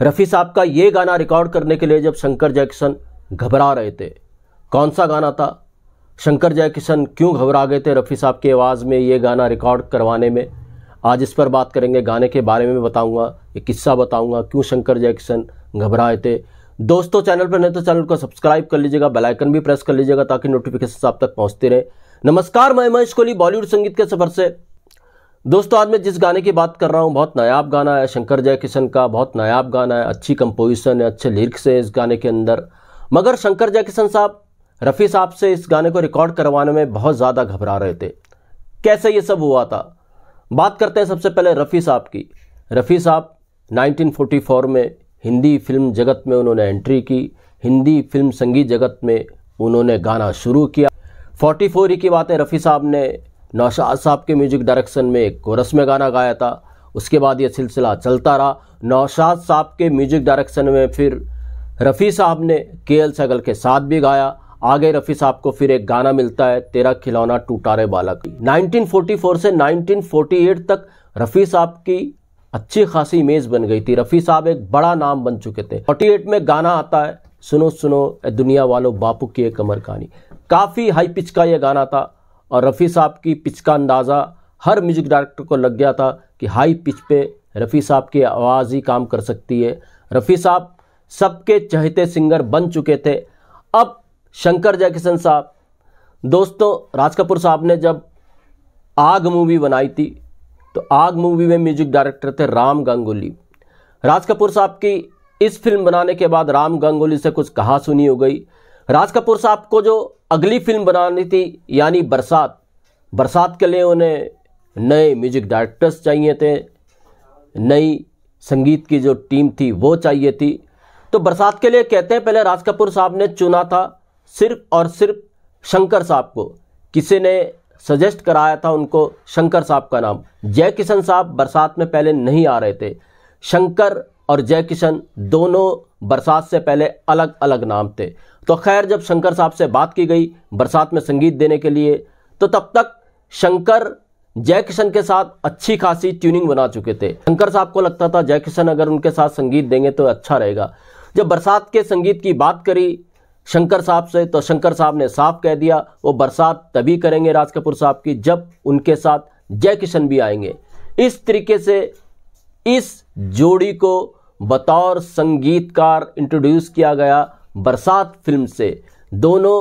रफ़ी साहब का ये गाना रिकॉर्ड करने के लिए जब शंकर जयकिशन घबरा रहे थे, कौन सा गाना था, शंकर जयकिशन क्यों घबरा गए थे रफ़ी साहब की आवाज़ में ये गाना रिकॉर्ड करवाने में, आज इस पर बात करेंगे। गाने के बारे में बताऊंगा, ये किस्सा बताऊंगा क्यों शंकर जयकिशन घबराए थे। दोस्तों, चैनल पर नहीं तो चैनल को सब्सक्राइब कर लीजिएगा, बेल आइकन भी प्रेस कर लीजिएगा ताकि नोटिफिकेशन आप तक पहुंचते रहे। नमस्कार, मैं महेश कोहली बॉलीवुड संगीत के सफर से। दोस्तों, आज मैं जिस गाने की बात कर रहा हूं बहुत नायाब गाना है, शंकर जयकिशन का बहुत नायाब गाना है, अच्छी कंपोजिशन है, अच्छे लिरिक्स है इस गाने के अंदर। मगर शंकर जयकिशन साहब रफ़ी साहब से इस गाने को रिकॉर्ड करवाने में बहुत ज़्यादा घबरा रहे थे। कैसे ये सब हुआ था, बात करते हैं सबसे पहले रफ़ी साहब की। रफ़ी साहब 1944 में हिंदी फिल्म जगत में उन्होंने एंट्री की, हिंदी फिल्म संगीत जगत में उन्होंने गाना शुरू किया। 44 की बात है, रफ़ी साहब ने नौशाद साहब के म्यूजिक डायरेक्शन में एक कोरस में गाना गाया था। उसके बाद ये सिलसिला चलता रहा। नौशाद साहब के म्यूजिक डायरेक्शन में फिर रफ़ी साहब ने केएल सहगल के साथ भी गाया। आगे रफ़ी साहब को फिर एक गाना मिलता है, तेरा खिलौना टूटा रे बालक। 1944 से 1948 तक रफ़ी साहब की अच्छी खासी इमेज बन गई थी। रफ़ी साहब एक बड़ा नाम बन चुके थे। 48 में गाना आता है, सुनो सुनो ए दुनिया वालों बापू की एक अमर कहानी। काफ़ी हाई पिच का ये गाना था और रफ़ी साहब की पिच का अंदाज़ा हर म्यूजिक डायरेक्टर को लग गया था कि हाई पिच पे रफ़ी साहब की आवाज़ ही काम कर सकती है। रफ़ी साहब सबके चहेते सिंगर बन चुके थे। अब शंकर जयकिशन साहब, दोस्तों, राज कपूर साहब ने जब आग मूवी बनाई थी तो आग मूवी में म्यूजिक डायरेक्टर थे राम गांगुली। राज कपूर साहब की इस फिल्म बनाने के बाद राम गांगुली से कुछ कहा सुनी हो गई। राज कपूर साहब को जो अगली फिल्म बनानी थी यानी बरसात के लिए उन्हें नए म्यूजिक डायरेक्टर्स चाहिए थे, नई संगीत की जो टीम थी वो चाहिए थी। तो बरसात के लिए कहते हैं पहले राज कपूर साहब ने चुना था सिर्फ और सिर्फ शंकर साहब को। किसी ने सजेस्ट कराया था उनको शंकर साहब का नाम। जयकिशन साहब बरसात में पहले नहीं आ रहे थे। शंकर और जयकिशन दोनों बरसात से पहले अलग अलग नाम थे। तो खैर, जब शंकर साहब से बात की गई बरसात में संगीत देने के लिए, तो तब तक शंकर जयकिशन के साथ अच्छी खासी ट्यूनिंग बना चुके थे। शंकर साहब को लगता था जयकिशन अगर उनके साथ संगीत देंगे तो अच्छा रहेगा। जब बरसात के संगीत की बात करी शंकर साहब से तो शंकर साहब ने साफ कह दिया वो बरसात तभी करेंगे राज कपूर साहब की जब उनके साथ जयकिशन भी आएंगे। इस तरीके से इस जोड़ी को बतौर संगीतकार इंट्रोड्यूस किया गया बरसात फिल्म से। दोनों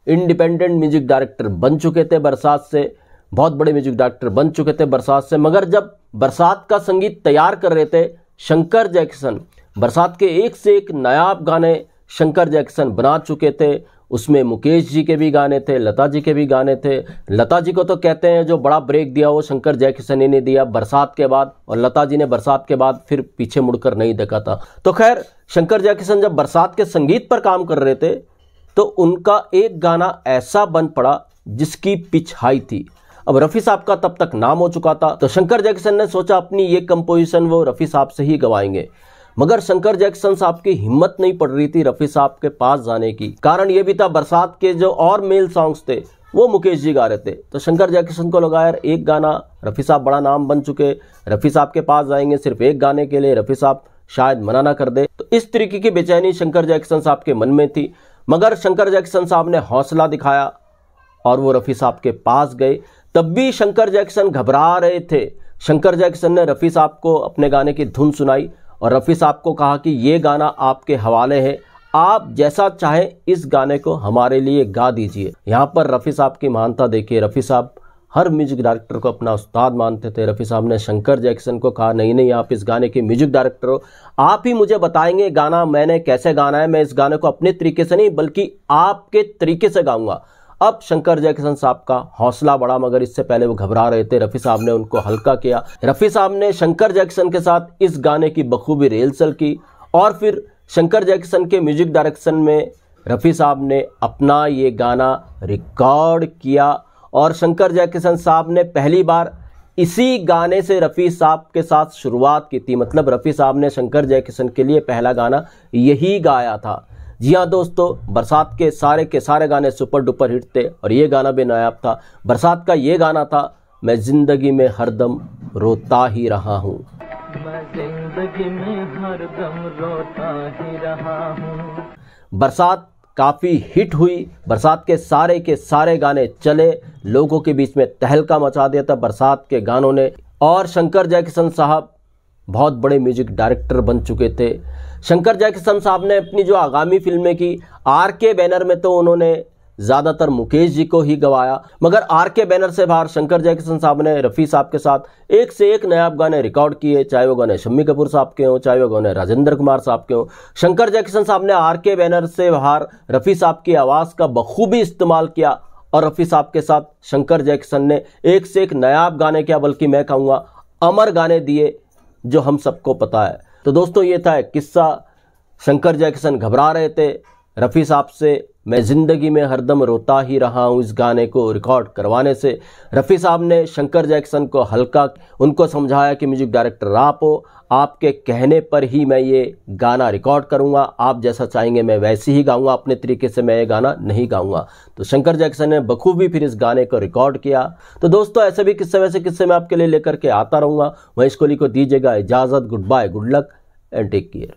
इंडिपेंडेंट म्यूजिक डायरेक्टर बन चुके थे बरसात से, बहुत बड़े म्यूजिक डायरेक्टर बन चुके थे बरसात से। मगर जब बरसात का संगीत तैयार कर रहे थे शंकर जयकिशन, बरसात के एक से एक नायाब गाने शंकर जयकिशन बना चुके थे। उसमें मुकेश जी के भी गाने थे, लता जी के भी गाने थे। लता जी को तो कहते हैं जो बड़ा ब्रेक दिया वो शंकर जयकिशन ही ने दिया बरसात के बाद, और लता जी ने बरसात के बाद फिर पीछे मुड़कर नहीं देखा था। तो खैर, शंकर जयकिशन जब बरसात के संगीत पर काम कर रहे थे तो उनका एक गाना ऐसा बन पड़ा जिसकी पिच हाई थी। अब रफ़ी साहब का तब तक नाम हो चुका था तो शंकर जयकिशन ने सोचा अपनी ये कंपोजिशन वो रफ़ी साहब से ही गवाएंगे। मगर शंकर जयकिशन साहब की हिम्मत नहीं पड़ रही थी रफ़ी साहब के पास जाने की। कारण ये भी था बरसात के जो और मेल सॉन्ग्स थे वो मुकेश जी गा रहे थे। तो शंकर जयकिशन को लगा यार एक गाना, रफ़ी साहब बड़ा नाम बन चुके, रफ़ी साहब के पास जाएंगे सिर्फ एक गाने के लिए, रफ़ी साहब शायद मना ना कर दे। तो इस तरीके की बेचैनी शंकर जयकिशन साहब के मन में थी। मगर शंकर जयकिशन साहब ने हौसला दिखाया और वो रफ़ी साहब के पास गए। तब भी शंकर जयकिशन घबरा रहे थे। शंकर जयकिशन ने रफ़ी साहब को अपने गाने की धुन सुनाई और रफ़ी साहब को कहा कि ये गाना आपके हवाले है, आप जैसा चाहें इस गाने को हमारे लिए गा दीजिए। यहाँ पर रफ़ी साहब की महानता देखिए। रफ़ी साहब हर म्यूजिक डायरेक्टर को अपना उस्ताद मानते थे। रफ़ी साहब ने शंकर जयकिशन को कहा नहीं, आप इस गाने के म्यूजिक डायरेक्टर हो, आप ही मुझे बताएंगे गाना मैंने कैसे गाना है। मैं इस गाने को अपने तरीके से नहीं बल्कि आपके तरीके से गाऊंगा। अब शंकर जयकिशन साहब का हौसला बढ़ा, मगर इससे पहले वो घबरा रहे थे। रफ़ी साहब ने उनको हल्का किया। रफ़ी साहब ने शंकर जयकिशन के साथ इस गाने की बखूबी रिहर्सल की और फिर शंकर जयकिशन के म्यूजिक डायरेक्शन में रफ़ी साहब ने अपना ये गाना रिकॉर्ड किया। और शंकर जयकिशन साहब ने पहली बार इसी गाने से रफ़ी साहब के साथ शुरुआत की थी। मतलब रफ़ी साहब ने शंकर जयकिशन के लिए पहला गाना यही गाया था। जी हाँ दोस्तों, बरसात के सारे गाने सुपर डुपर हिट थे और ये गाना भी नायाब था। बरसात का ये गाना था, मैं जिंदगी में हरदम रोता ही रहा हूँ। मैं जिंदगी में हरदम रोता ही रहा हूँ। बरसात काफ़ी हिट हुई, बरसात के सारे गाने चले, लोगों के बीच में तहलका मचा दिया था बरसात के गानों ने। और शंकर जयकिशन साहब बहुत बड़े म्यूजिक डायरेक्टर बन चुके थे। शंकर जयकिशन साहब ने अपनी जो आगामी फिल्में की, आर.के. बैनर में तो उन्होंने ज़्यादातर मुकेश जी को ही गवाया, मगर आर.के. बैनर से बाहर शंकर जयकिशन साहब ने रफ़ी साहब के साथ एक से एक नायाब गाने रिकॉर्ड किए, चाहे वो गाने शम्मी कपूर साहब के हों, चाहे वो गाने राजेंद्र कुमार साहब के हों। शंकर जयकिशन साहब ने आर.के. बैनर से बाहर रफ़ी साहब की आवाज़ का बखूबी इस्तेमाल किया और रफ़ी साहब के साथ शंकर जयकिशन ने एक से एक नायाब गाने क्या, बल्कि मैं कहूँगा अमर गाने दिए, जो हम सबको पता है। तो दोस्तों, ये था एक किस्सा। शंकर जयकिशन घबरा रहे थे रफ़ी साहब से मैं ज़िंदगी में हरदम रोता ही रहा हूँ इस गाने को रिकॉर्ड करवाने से। रफ़ी साहब ने शंकर जयकिशन को हल्का, उनको समझाया कि म्यूजिक डायरेक्टर आप हो, आपके कहने पर ही मैं ये गाना रिकॉर्ड करूँगा, आप जैसा चाहेंगे मैं वैसे ही गाऊँगा, अपने तरीके से मैं ये गाना नहीं गाऊँगा। तो शंकर जयकिशन ने बखूबी फिर इस गाने को रिकॉर्ड किया। तो दोस्तों, ऐसे भी किस्से वैसे किस्से मैं आपके लिए लेकर के आता रहूँगा। वहीं इसको दीजिएगा इजाज़त। Goodbye, good luck and take care.